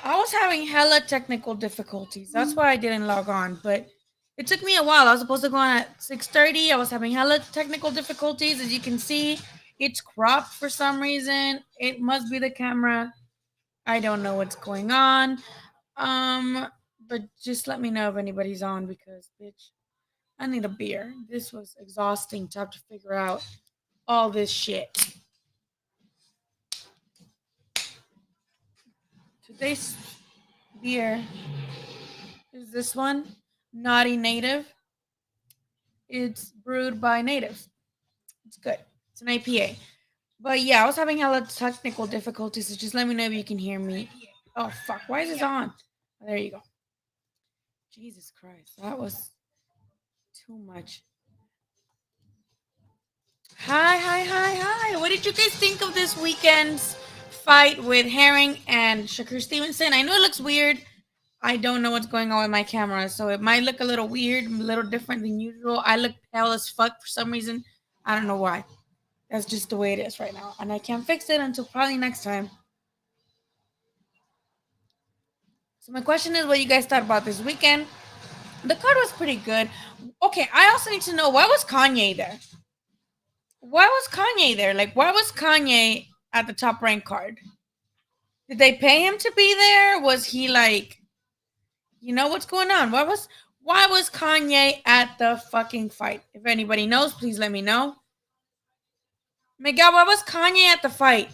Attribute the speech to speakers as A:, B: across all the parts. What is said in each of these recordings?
A: I was having hella technical difficulties. That's why I didn't log on, but it took me a while. I was supposed to go on at 6:30. I was having hella technical difficulties. As you can see, it's cropped for some reason. It must be the camera. I don't know what's going on. Um, but just let me know if anybody's on because bitch, I need a beer. This was exhausting to have to figure out all this shit. Today's beer is this one, Naughty Native. It's brewed by natives. It's good. It's an IPA. But yeah, I was having hella technical difficulties, so just let me know if you can hear me. Oh fuck, why is this on? Oh, there you go. Jesus Christ, that was too much. Hi, hi, hi, hi. What did you guys think of this weekend's fight with Herring and Shakur Stevenson? I know it looks weird. I don't know what's going on with my camera, so it might look a little weird, a little different than usual. I look pale as fuck for some reason. I don't know why. That's just the way it is right now, and I can't fix it until probably next time. So my question is, what you guys thought about this weekend? The card was pretty good. Okay, I also need to know, why was Kanye there? Why was Kanye there? Like, why was Kanye at the top rank card? Did they pay him to be there? Was he like, what's going on? Why was Kanye at the fucking fight? If anybody knows, please let me know. Miguel, why was Kanye at the fight?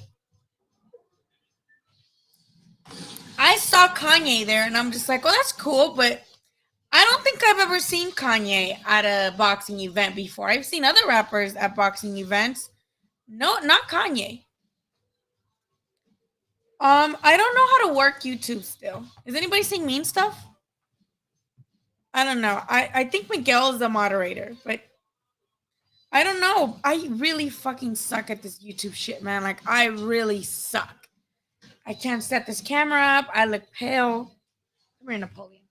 A: I saw Kanye there and I'm just like, oh, that's cool, but I don't think I've ever seen Kanye at a boxing event before. I've seen other rappers at boxing events. No, not Kanye. I don't know how to work YouTube still. Is anybody saying mean stuff? I don't know. I think Miguel is the moderator, but I don't know. I really fucking suck at this YouTube shit, man. Like, I really suck. I can't set this camera up. I look pale. Come here, Napoleon.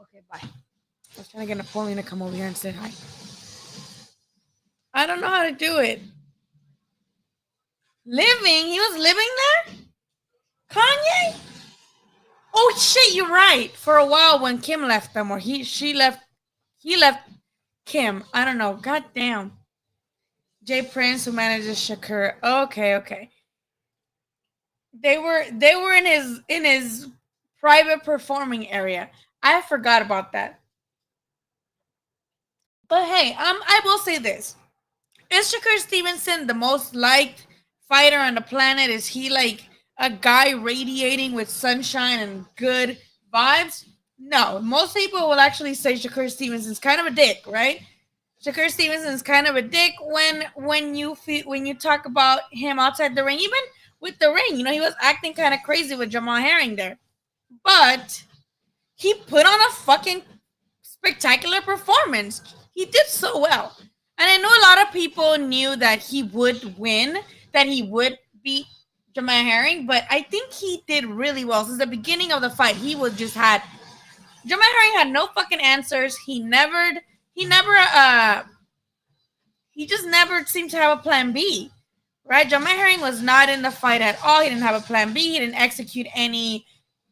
A: Okay, bye. I was trying to get Napoleon to come over here and say hi. I don't know how to do it. Living? He was living there? Kanye? Oh shit, you're right. For a while when Kim left them, or he left Kim. I don't know. God damn. Jay Prince, who manages Shakur. Okay, okay. They were in his private performing area. I forgot about that. But hey, I will say this. Is Shakur Stevenson the most liked fighter on the planet? Is he like a guy radiating with sunshine and good vibes? No. Most people will actually say Shakur Stevenson's kind of a dick, right? Shakur Stevenson's kind of a dick when you talk about him outside the ring, even with the ring. He was acting kind of crazy with Jamal Herring there, but he put on a fucking spectacular performance. He did so well. And I know a lot of people knew that he would win, that he would beat Jamal Herring, but I think he did really well. Since the beginning of the fight, Jamal Herring had no fucking answers. He just never seemed to have a plan B. Right? Jamal Herring was not in the fight at all. He didn't have a plan B. He didn't execute he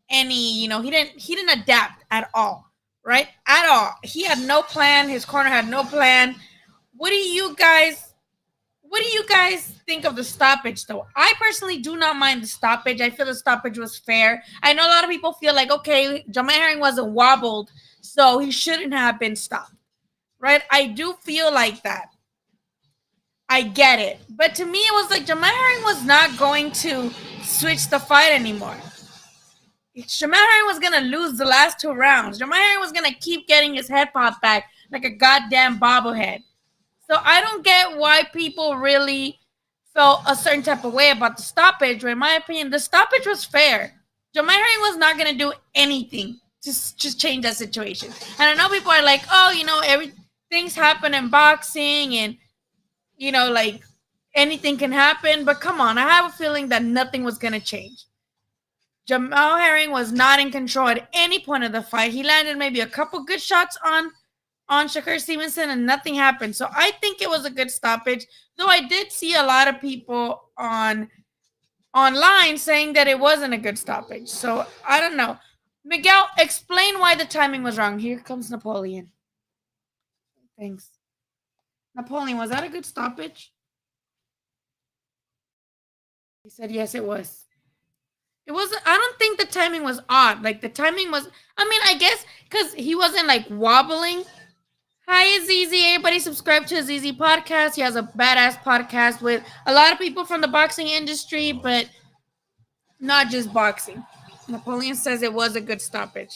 A: didn't adapt at all, right? At all. He had no plan. His corner had no plan. What do you guys think of the stoppage, though? I personally do not mind the stoppage. I feel the stoppage was fair. I know a lot of people feel like, okay, Jamal Herring wasn't wobbled, so he shouldn't have been stopped, right? I do feel like that. I get it. But to me, it was like Jamal Herring was not going to switch the fight anymore. Jamal Herring was gonna lose the last 2 rounds. Jamal Herring was gonna keep getting his head popped back like a goddamn bobblehead. So I don't get why people really felt a certain type of way about the stoppage. But in my opinion, the stoppage was fair. Jamal Herring was not gonna do anything to just change that situation. And I know people are like, oh, things happen in boxing, and like anything can happen. But come on, I have a feeling that nothing was gonna change. Jamal Herring was not in control at any point of the fight. He landed maybe a couple good shots on Shakur Stevenson, and nothing happened. So I think it was a good stoppage. Though I did see a lot of people online saying that it wasn't a good stoppage. So I don't know. Miguel, explain why the timing was wrong. Here comes Napoleon. Thanks. Napoleon, was that a good stoppage? He said yes, it was. It wasn't. I don't think the timing was odd. Like the timing was. I mean, I guess because he wasn't like wobbling. Hi, Azizi. Everybody subscribe to Azizi podcast. He has a badass podcast with a lot of people from the boxing industry, but not just boxing. Napoleon says it was a good stoppage.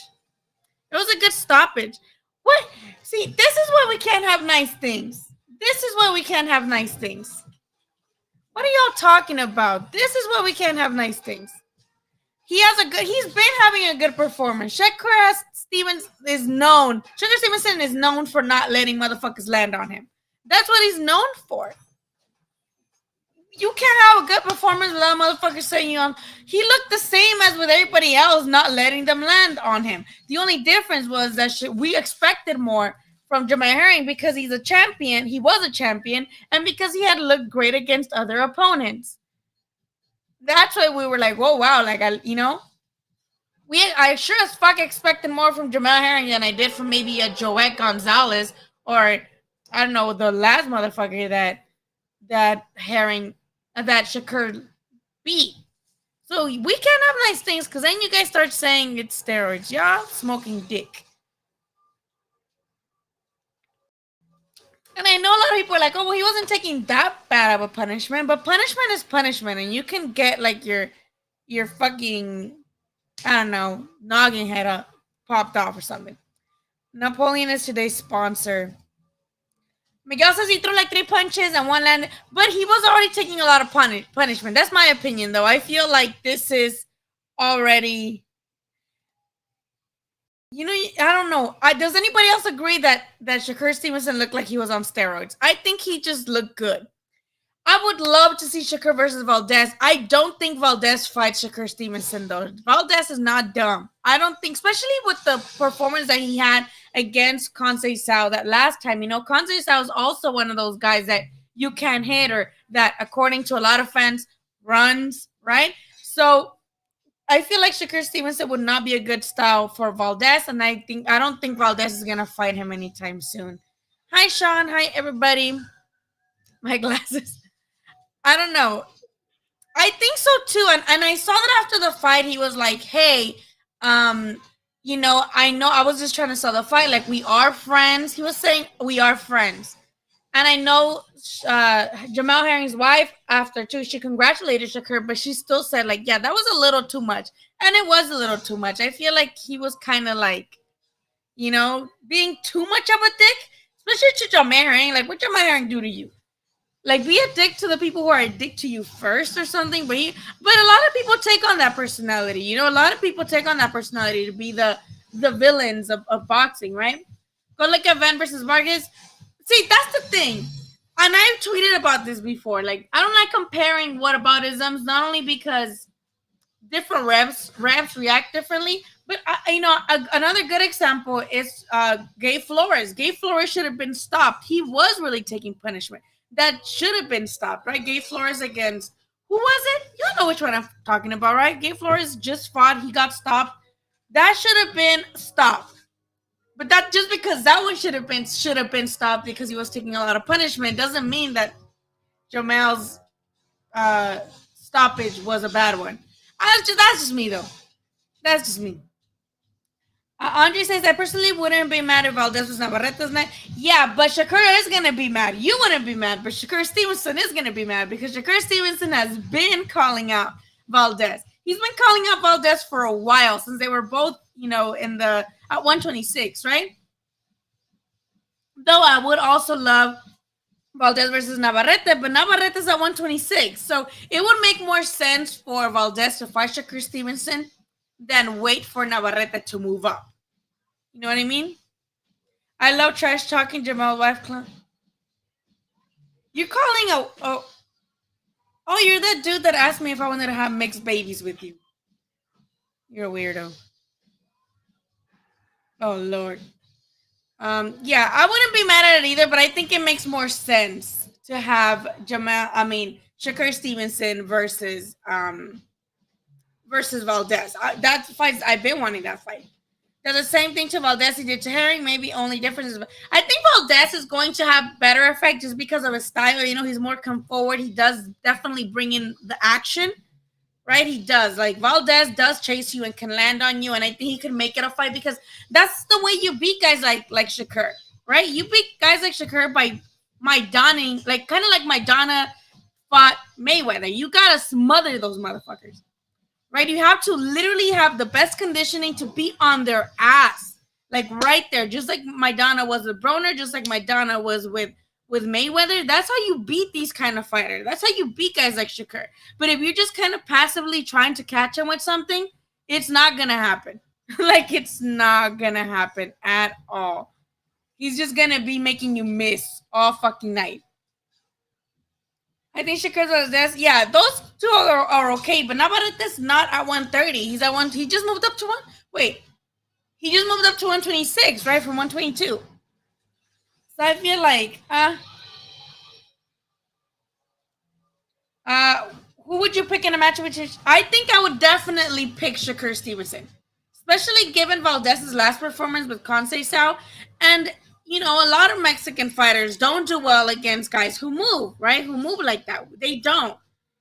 A: It was a good stoppage. What? See, this is why we can't have nice things. This is why we can't have nice things. What are y'all talking about? This is why we can't have nice things. He's been having a good performance. Shakur Stevenson is known. Shakur Stevenson is known for not letting motherfuckers land on him. That's what he's known for. You can't have a good performance without motherfuckers saying he looked the same as with everybody else, not letting them land on him. The only difference was that we expected more from Jamal Herring because he's a champion. He was a champion, and because he had looked great against other opponents. That's why we were like, whoa, wow, like I sure as fuck expected more from Jamal Herring than I did from maybe a Joet Gonzalez or I don't know the last motherfucker that Shakur beat. So we can't have nice things because then you guys start saying it's steroids. Y'all smoking dick. And I know a lot of people are like, oh, well, he wasn't taking that bad of a punishment, but punishment is punishment, and you can get like your fucking, I don't know, noggin head up popped off or something. Napoleon is today's sponsor. Miguel says he threw like 3 punches and 1 landed, but he was already taking a lot of punishment. That's my opinion, though. I feel like this is already, I don't know. Does anybody else agree that Shakur Stevenson looked like he was on steroids? I think he just looked good. I would love to see Shakur versus Valdez. I don't think Valdez fights Shakur Stevenson, though. Valdez is not dumb. I don't think, especially with the performance that he had against Conceição that last time. Conceição is also one of those guys that you can't hit or that, according to a lot of fans, runs, right? So I feel like Shakur Stevenson would not be a good style for Valdez, and I don't think Valdez is gonna fight him anytime soon. Hi, Sean. Hi, everybody. My glasses. I don't know. I think so too, and I saw that after the fight, he was like, "Hey, I know I was just trying to sell the fight. Like we are friends." He was saying we are friends, and I know Jamal Herring's wife after too, she congratulated Shakur, but she still said like, "Yeah, that was a little too much," and it was a little too much. I feel like he was kind of like, being too much of a dick, especially to Jamal Herring. Like, what Jamal Herring do to you? Like, be a dick to the people who are a dick to you first or something. But a lot of people take on that personality. A lot of people take on that personality to be the villains of boxing, right? Go look at Van versus Vargas. See, that's the thing. And I've tweeted about this before. Like, I don't like comparing whataboutisms, not only because different reps react differently, but another good example is Gay Flores. Gay Flores should have been stopped. He was really taking punishment. That should have been stopped, right? Gay Flores against, who was it? You don't know which one I'm talking about, right? Gay Flores just fought. He got stopped. That should have been stopped. But that just because that one should have been stopped because he was taking a lot of punishment doesn't mean that Jamal's stoppage was a bad one. That's just me, though. That's just me. Andre says, I personally wouldn't be mad if Valdez was Navarreta's night. Yeah, but Shakur is going to be mad. You wouldn't be mad, but Shakur Stevenson is going to be mad because Shakur Stevenson has been calling out Valdez. He's been calling out Valdez for a while since they were both, at 126, right? Though I would also love Valdez versus Navarrete, but Navarrete's at 126. So it would make more sense for Valdez to fight Shakur Stevenson than wait for Navarrete to move up. You know what I mean? I love trash talking Jamal wife clown. You're calling you're that dude that asked me if I wanted to have mixed babies with you. You're a weirdo. Oh Lord. Yeah, I wouldn't be mad at it either, but I think it makes more sense to have Shakur Stevenson versus Valdez. That fight, I've been wanting that fight. Does the same thing to Valdez he did to Herring. Maybe only difference is I think Valdez is going to have better effect just because of his style. You know, he's more come forward. He does definitely bring in the action, right? He does. Like Valdez does chase you and can land on you, and I think he can make it a fight because that's the way you beat guys like Shakur, right? You beat guys like Shakur by Maidana, like kind of like Maidana fought Mayweather. You gotta smother those motherfuckers, right? You have to literally have the best conditioning to be on their ass, like right there, just like Maidana was with Broner, just like Maidana was with Mayweather. That's how you beat these kind of fighters. That's how you beat guys like Shakur. But if you're just kind of passively trying to catch him with something, it's not gonna happen. Like it's not gonna happen at all. He's just gonna be making you miss all fucking night. I think Shakur was this. Yeah, those two are okay, but not about this. Not at 130. He's at one. He just moved up to one. Wait, he just moved up to 126, right, from 122. So I feel like, who would you pick in a match with? I think I would definitely pick Shakur Stevenson, especially given Valdez's last performance with Conceição. And you know, a lot of Mexican fighters don't do well against guys who move, right? Who move like that. They don't.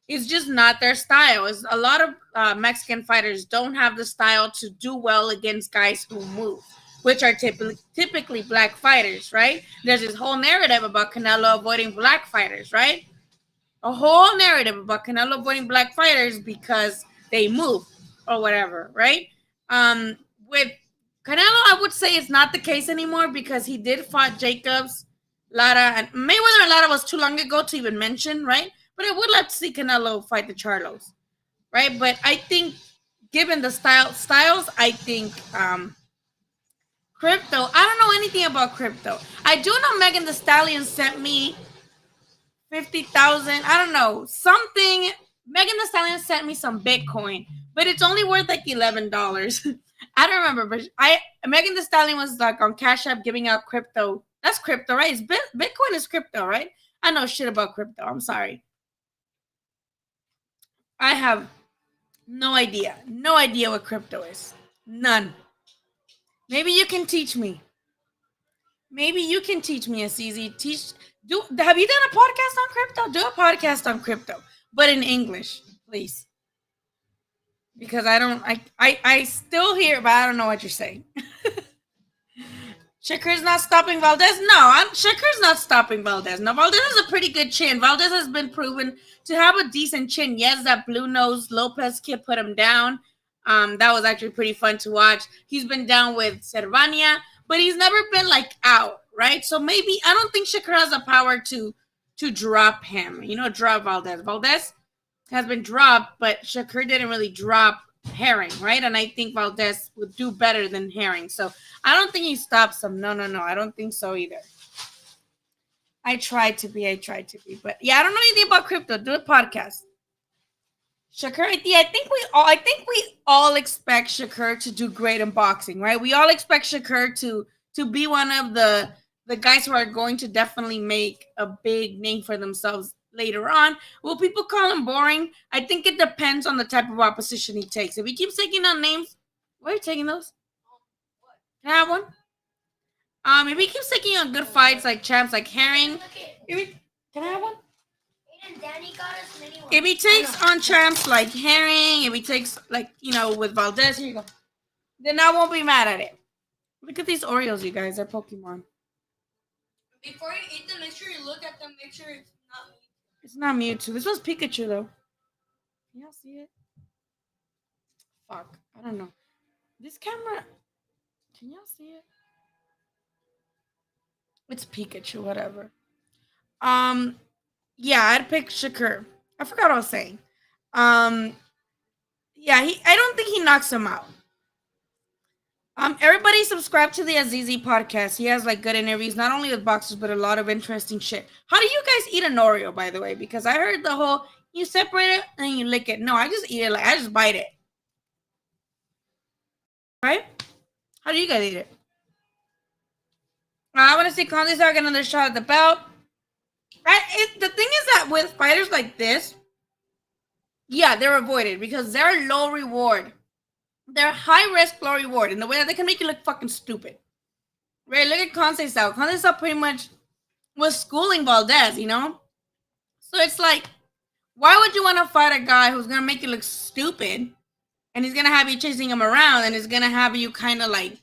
A: It's just not their style. It's a lot of Mexican fighters don't have the style to do well against guys who move, which are typically black fighters, right? There's this whole narrative about Canelo avoiding black fighters, right? A whole narrative about Canelo avoiding black fighters because they move or whatever, right? With Canelo, I would say it's not the case anymore because he did fight Jacobs, Lara, and Mayweather and Lara was too long ago to even mention, right? But I would love to see Canelo fight the Charlos, right? But I think, given the styles, I think Crypto. I don't know anything about Crypto. I do know Megan Thee Stallion sent me 50,000. I don't know something. Megan Thee Stallion sent me some Bitcoin, but it's only worth like $11. I don't remember, but Megan Thee Stallion was like on Cash App giving out crypto. That's crypto, right? Bitcoin is crypto, right? I know shit about crypto. I'm sorry. I have no idea. No idea what crypto is. None. Maybe you can teach me. Maybe you can teach me, Azizi. Have you done a podcast on crypto? Do a podcast on crypto, but in English, please. Because I still hear, but I don't know what you're saying. Shakur's not stopping Valdez? No, Shakur's not stopping Valdez. No, Valdez has a pretty good chin. Valdez has been proven to have a decent chin. Yes, that blue-nosed Lopez kid put him down. That was actually pretty fun to watch. He's been down with Cervania, but he's never been like out, right? So maybe I don't think Shakur has the power to drop him. You know, drop Valdez. Valdez has been dropped, but Shakur didn't really drop Herring, right? And I think Valdez would do better than Herring. So I don't think he stops him. No. I don't think so either. I tried to be. But yeah, I don't know anything about crypto. Do a podcast. Shakur, I think we all expect Shakur to do great in boxing, right? We all expect Shakur to be one of the guys who are going to definitely make a big name for themselves later on. Will people call him boring? I think it depends on the type of opposition he takes. If he keeps taking on names, why are you taking those? Can I have one? If he keeps taking on good fights like champs like Herring, can I have one? If he takes on champs like Herring, if he takes like with Valdez, here you go. Then I won't be mad at it. Look at these Oreos, you guys. They're Pokemon. Before you eat them, make sure you look at them. Make sure it's not Mewtwo. It's not Mewtwo. This one's Pikachu, though. Can y'all see it? Fuck. I don't know. This camera... Can y'all see it? It's Pikachu, whatever. Yeah, I'd pick Shakur. I forgot what I was saying. Yeah, I don't think he knocks him out. Everybody subscribe to the Azizi podcast. He has like good interviews, not only with boxers, but a lot of interesting shit. How do you guys eat an Oreo, by the way? Because I heard the whole you separate it and you lick it. No, I just eat it I just bite it. Right? How do you guys eat it? I want to see Conde get another shot at the belt. The thing is that with fighters like this, yeah, they're avoided because they're low reward. They're high risk, low reward in the way that they can make you look fucking stupid. Right? Look at Conceição. Conceição pretty much was schooling Valdez, you know? So it's like, why would you want to fight a guy who's going to make you look stupid and he's going to have you chasing him around and is going to have you kind of like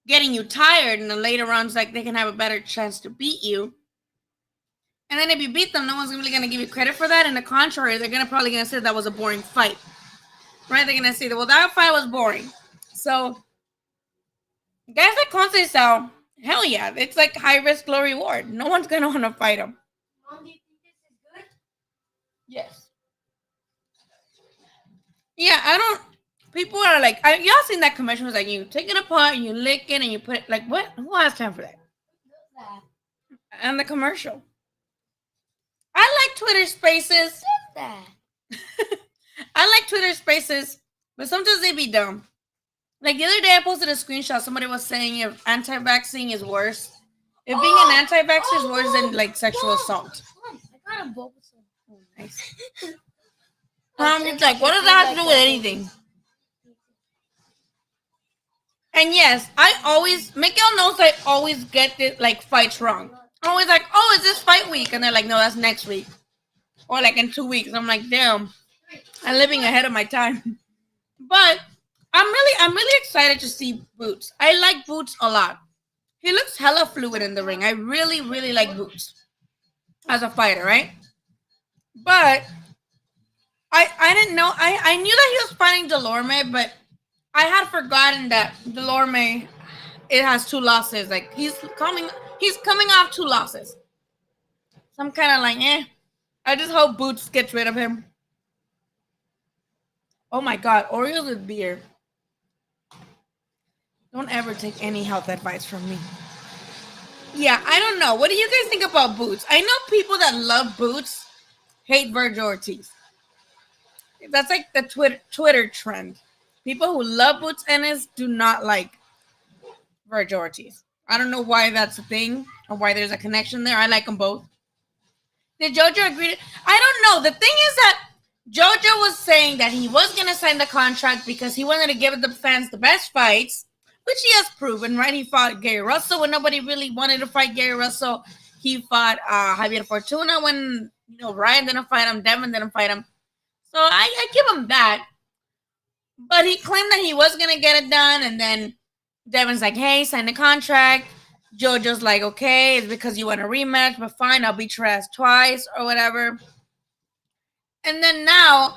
A: getting you tired, and the later rounds, like, they can have a better chance to beat you. And then if you beat them, no one's really going to give you credit for that. And the contrary, they're probably going to say that was a boring fight. Right? They're going to say that, well, that fight was boring. So, guys like Conceição, hell yeah. It's like high risk, low reward. No one's going to want to fight him.
B: Mom, do you think this is good?
A: Yes. Yeah, I don't... People are like... y'all seen that commercial? It's like, you take it apart, you lick it, and you put it... Like, what? Who has time for that? And the commercial. I like Twitter Spaces.
B: That.
A: I like Twitter Spaces, but sometimes they be dumb. Like the other day, I posted a screenshot. Somebody was saying if anti-vaxxing is worse, if being an anti-vaxxer is worse than like sexual assault.
B: I got a bowl.
A: Oh, nice. I'm just like, what does that have to do with anything? And yes, Miguel knows I always get this like fights wrong. I'm always like, oh, is this fight week? And they're like, no, that's next week. Or like in 2 weeks. I'm like, damn, I'm living ahead of my time. But I'm really excited to see Boots. I like Boots a lot. He looks hella fluid in the ring. I really, really like Boots as a fighter, right? But I didn't know. I knew that he was fighting Delorme, but I had forgotten that Delorme, it has 2 losses. Like he's coming off 2 losses. So I'm kind of like, I just hope Boots gets rid of him. Oh my God, Oreos with beer. Don't ever take any health advice from me. Yeah, I don't know. What do you guys think about Boots? I know people that love Boots hate Virgil Ortiz. That's like the Twitter trend. People who love Boots Ennis do not like Virgil Ortiz. I don't know why that's a thing or why there's a connection there. I like them both. Did JoJo agree? I don't know. The thing is that JoJo was saying that he was going to sign the contract because he wanted to give the fans the best fights, which he has proven, right? He fought Gary Russell when nobody really wanted to fight Gary Russell. He fought Javier Fortuna when Ryan didn't fight him, Devin didn't fight him. So I give him that. But he claimed that he was going to get it done, and then Devin's like, hey, sign the contract. JoJo's like, okay, it's because you want a rematch, but fine, I'll beat your ass twice or whatever. And then now,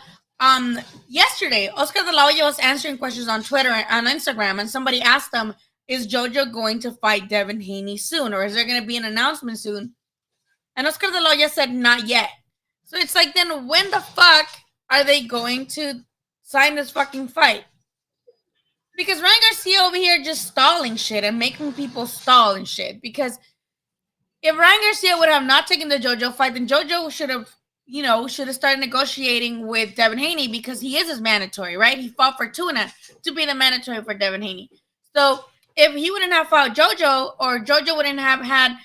A: yesterday, Oscar de la Hoya was answering questions on Twitter and on Instagram, and somebody asked him, is JoJo going to fight Devin Haney soon, or is there going to be an announcement soon? And Oscar de la Hoya said, not yet. So it's like, then when the fuck are they going to sign this fucking fight? Because Ryan Garcia over here just stalling shit and making people stall and shit. Because if Ryan Garcia would have not taken the JoJo fight, then JoJo should have started negotiating with Devin Haney because he is his mandatory, right? He fought Fortuna to be the mandatory for Devin Haney. So if he wouldn't have fought JoJo, or JoJo wouldn't have had,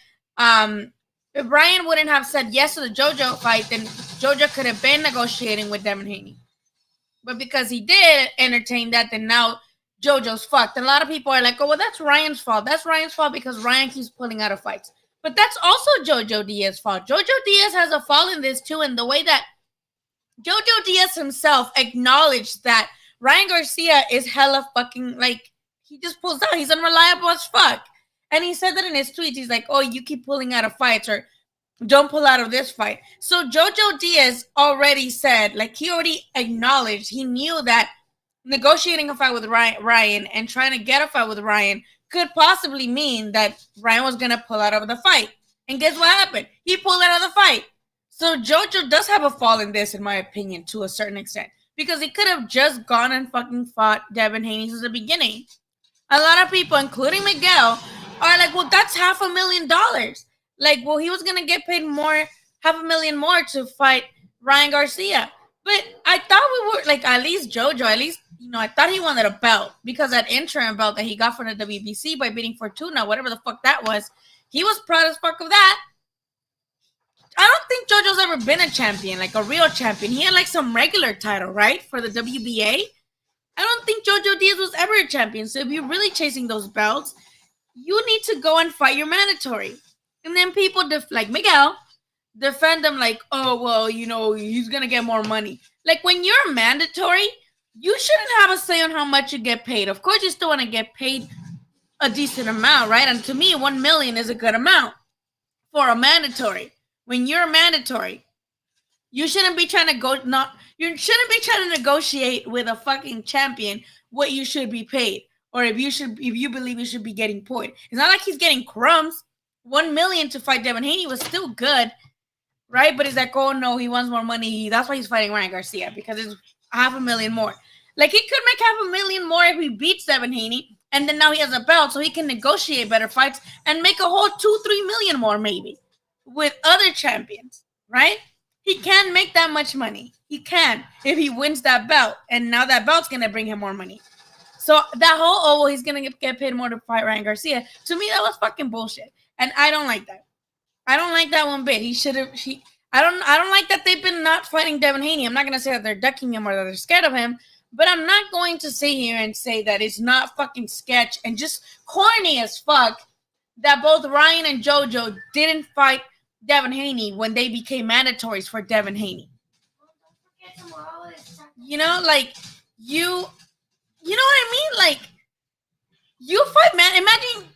A: if Ryan wouldn't have said yes to the JoJo fight, then JoJo could have been negotiating with Devin Haney. But because he did entertain that, then now JoJo's fucked. And a lot of people are like, oh, well, that's Ryan's fault. That's Ryan's fault because Ryan keeps pulling out of fights. But that's also Jojo Diaz's fault. Jojo Diaz has a fault in this too, in the way that Jojo Diaz himself acknowledged that Ryan Garcia is hella fucking, like, he just pulls out. He's unreliable as fuck. And he said that in his tweets. He's like, oh, you keep pulling out of fights, or don't pull out of this fight. So Jojo Diaz already said, like, he already acknowledged, he knew that negotiating a fight with Ryan and trying to get a fight with Ryan could possibly mean that Ryan was going to pull out of the fight. And guess what happened? He pulled out of the fight. So JoJo does have a fault in this, in my opinion, to a certain extent. Because he could have just gone and fucking fought Devin Haney since the beginning. A lot of people, including Miguel, are like, well, that's $500,000. Like, well, he was going to get paid more, $500,000 more to fight Ryan Garcia. But I thought we were, like, at least JoJo, I thought he wanted a belt, because that interim belt that he got from the WBC by beating Fortuna, whatever the fuck that was, he was proud as fuck of that. I don't think JoJo's ever been a champion, like a real champion. He had like some regular title, right, for the WBA. I don't think JoJo Diaz was ever a champion. So if you're really chasing those belts, you need to go and fight your mandatory. And then people like Miguel defend them like, oh well, he's gonna get more money. Like when you're mandatory, you shouldn't have a say on how much you get paid. Of course, you still want to get paid a decent amount, right? And to me, 1 million is a good amount for a mandatory. When you're mandatory, you shouldn't be trying to negotiate with a fucking champion what you should be paid, or if you believe you should be getting paid. It's not like he's getting crumbs. 1 million to fight Devin Haney was still good, right? But it's like, oh no, he wants more money. That's why he's fighting Ryan Garcia, because it's $500,000 more. Like he could make $500,000 more if he beats Devin Haney, and then now he has a belt, so he can negotiate better fights and make a whole 2-3 million more maybe with other champions, right? He can make that much money. He can if he wins that belt, and now that belt's gonna bring him more money. So that whole he's gonna get paid more to fight Ryan Garcia. To me, that was fucking bullshit, and I don't like that. I don't like that one bit. I don't like that they've been not fighting Devin Haney. I'm not gonna say that they're ducking him or that they're scared of him, but I'm not going to sit here and say that it's not fucking sketch and just corny as fuck that both Ryan and JoJo didn't fight Devin Haney when they became mandatories for Devin Haney. Like you know what I mean? Like you fight imagine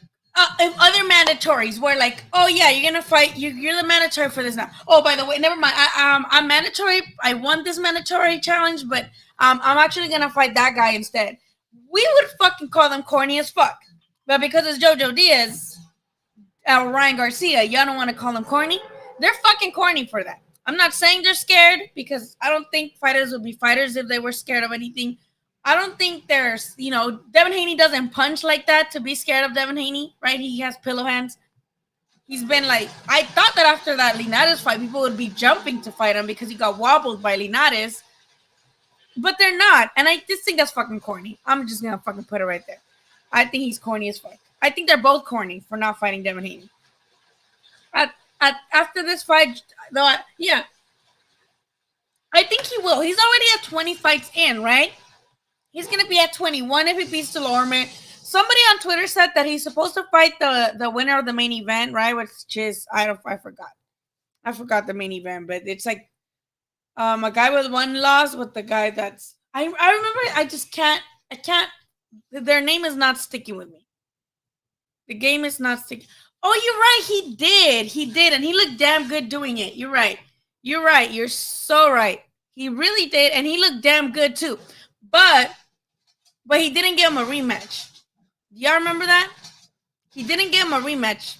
A: if other mandatories were like, oh yeah, you're gonna fight, you're the mandatory for this now. Oh, by the way, never mind. I'm mandatory. I won this mandatory challenge, but I'm actually gonna fight that guy instead. We would fucking call them corny as fuck. But because it's JoJo Diaz, Ryan Garcia, y'all don't want to call them corny. They're fucking corny for that. I'm not saying they're scared, because I don't think fighters would be fighters if they were scared of anything. I don't think there's, Devin Haney doesn't punch like that to be scared of Devin Haney, right? He has pillow hands. He's been like, I thought that after that Linares fight, people would be jumping to fight him because he got wobbled by Linares. But they're not. And I just think that's fucking corny. I'm just going to fucking put it right there. I think he's corny as fuck. I think they're both corny for not fighting Devin Haney. After this fight, though, yeah. I think he will. He's already at 20 fights in, right? He's going to be at 21 if he beats Delorme. Somebody on Twitter said that he's supposed to fight the winner of the main event, right? Which is, I forgot. I forgot the main event, but it's like a guy with one loss with the guy that's... I remember, I can't... Their name is not sticking with me. The game is not sticking. Oh, you're right. He did. And he looked damn good doing it. You're right. You're so right. He really did. And he looked damn good too. But he didn't give him a rematch. Y'all remember that? He didn't give him a rematch.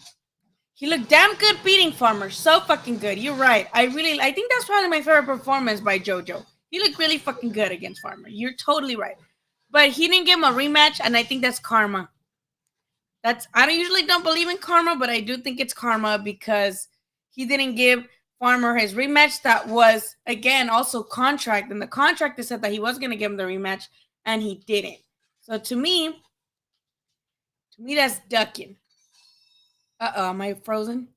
A: He looked damn good beating Farmer. So fucking good. You're right. I think that's probably my favorite performance by JoJo. He looked really fucking good against Farmer. You're totally right. But he didn't give him a rematch, and I think that's karma. I usually don't believe in karma, but I do think it's karma because he didn't give Farmer his rematch. That was, again, also contract. And the contract said that he was going to give him the rematch, and he didn't. So to me, that's ducking. Am I frozen?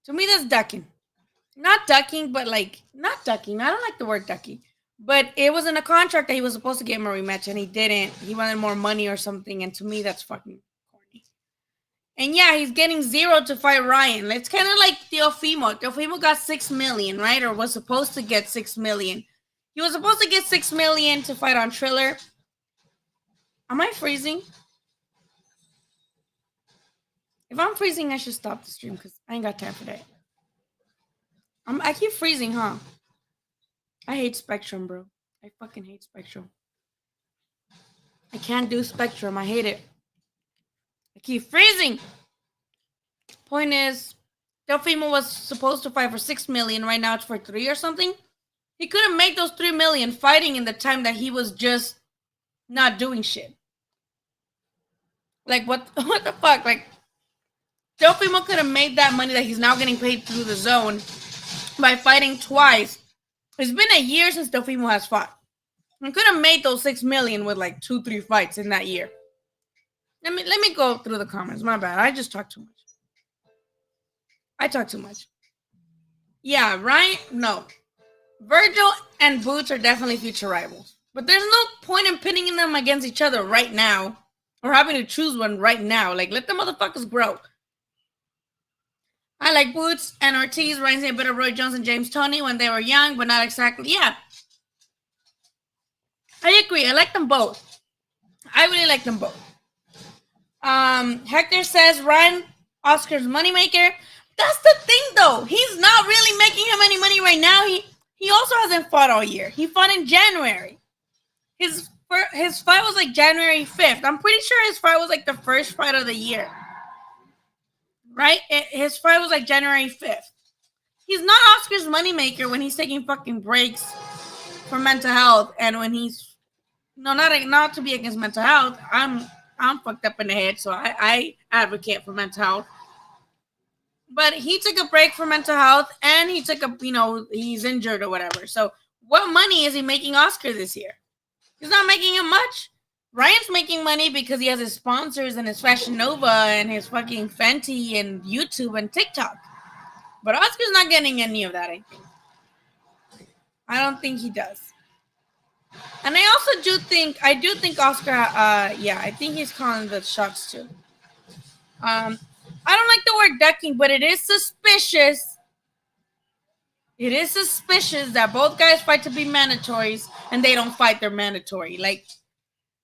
A: To me, that's ducking. Not ducking, but not ducking. I don't like the word ducking. But it was in a contract that he was supposed to give him a rematch, and he didn't. He wanted more money or something, and to me, that's fucking corny. And yeah, he's getting 0 to fight Ryan. It's kind of like Teofimo. Teofimo got $6 million, right? Or was supposed to get $6 million. He was supposed to get $6 million to fight on Triller. Am I freezing? If I'm freezing, I should stop the stream because I ain't got time for that. I keep freezing, huh? I hate Spectrum, bro. I fucking hate Spectrum. I can't do Spectrum. I hate it. I keep freezing. Point is, Teofimo was supposed to fight for $6 million. Right now it's for $3 million or something. He couldn't make those $3 million fighting in the time that he was just not doing shit. Like, what the fuck? Like, Teofimo could have made that money that he's now getting paid through the zone by fighting twice. It's been a year since Teofimo has fought. He could have made those $6 million with 2-3 fights in that year. Let me go through the comments. My bad. I just talk too much. I talk too much. Yeah, Ryan. No, Virgil and Boots are definitely future rivals. But there's no point in pitting them against each other right now, or having to choose one right now. Like, let the motherfuckers grow. I like Boots and Ortiz, reminds me a bit of Roy Jones and James Toney when they were young, but not exactly. Yeah, I agree. I like them both. I really like them both. Hector says Ryan Oscar's moneymaker. That's the thing, though. He's not really making him any money right now. He also hasn't fought all year. He fought in January. His fight was like January 5th. I'm pretty sure his fight was like the first fight of the year. Right? His fight was like January 5th. He's not Oscar's moneymaker when he's taking fucking breaks for mental health, and when he's not to be against mental health. I'm fucked up in the head, so I advocate for mental health. But he took a break for mental health, and he took he's injured or whatever. So what money is he making Oscar this year? He's not making him much. Ryan's making money because he has his sponsors and his Fashion Nova and his fucking Fenty and YouTube and TikTok. But Oscar's not getting any of that, I think. I don't think he does. And I also do think Oscar, I think he's calling the shots too. I don't like the word ducking, but it is suspicious. It is suspicious that both guys fight to be mandatories and they don't fight their mandatory. Like,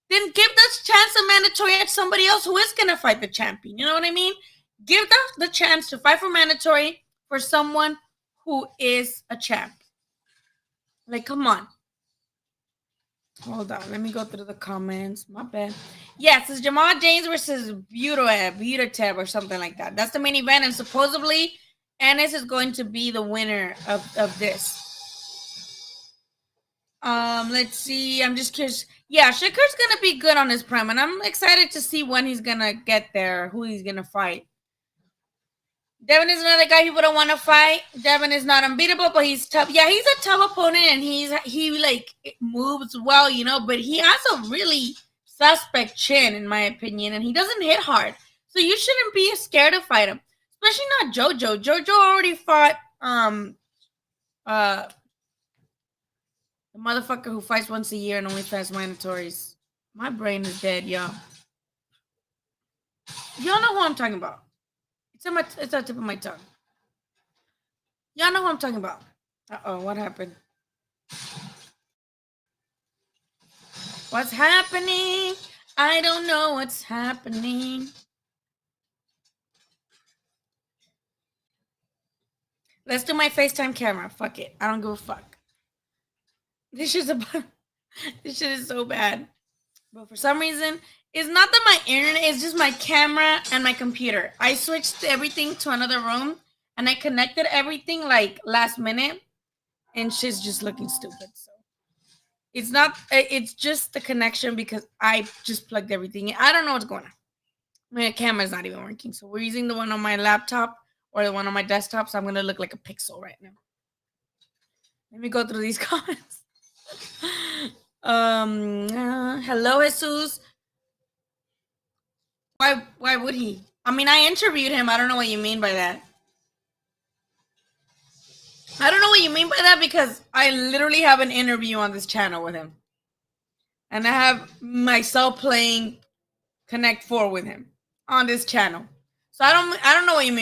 A: then give this chance of mandatory at somebody else who is going to fight the champion. You know what I mean? Give the chance to fight for mandatory for someone who is a champ. Like, come on. Hold on. Let me go through the comments. My bad. Yes, it's Jamal James versus butaev or something like that. That's the main event. And supposedly, Ennis is going to be the winner of this. Let's see. I'm just curious. Yeah, Shakur's going to be good on his prime. And I'm excited to see when he's going to get there, who he's going to fight. Devin is another guy people don't want to fight. Devin is not unbeatable, but he's tough. Yeah, he's a tough opponent, and he moves well, but he has a really suspect chin, in my opinion, and he doesn't hit hard. So you shouldn't be scared to fight him. Especially not JoJo. JoJo already fought the motherfucker who fights once a year and only fights mandatories. My brain is dead, y'all. Y'all know who I'm talking about. It's on the tip of my tongue. Y'all know who I'm talking about. Uh-oh, what happened? What's happening? I don't know what's happening. Let's do my FaceTime camera. Fuck it. I don't give a fuck. This shit is so bad. But for some reason, it's not that my internet, it's just my camera and my computer. I switched everything to another room and I connected everything like last minute and shit's just looking stupid. So it's just the connection because I just plugged everything in. I don't know what's going on. My camera's not even working. So we're using the one on my laptop or the one on my desktop. So I'm going to look like a pixel right now. Let me go through these comments. Hello, Jesus. Why would he? I mean, I interviewed him. I don't know what you mean by that. I don't know what you mean by that because I literally have an interview on this channel with him. And I have myself playing Connect 4 with him on this channel. So I don't know what you mean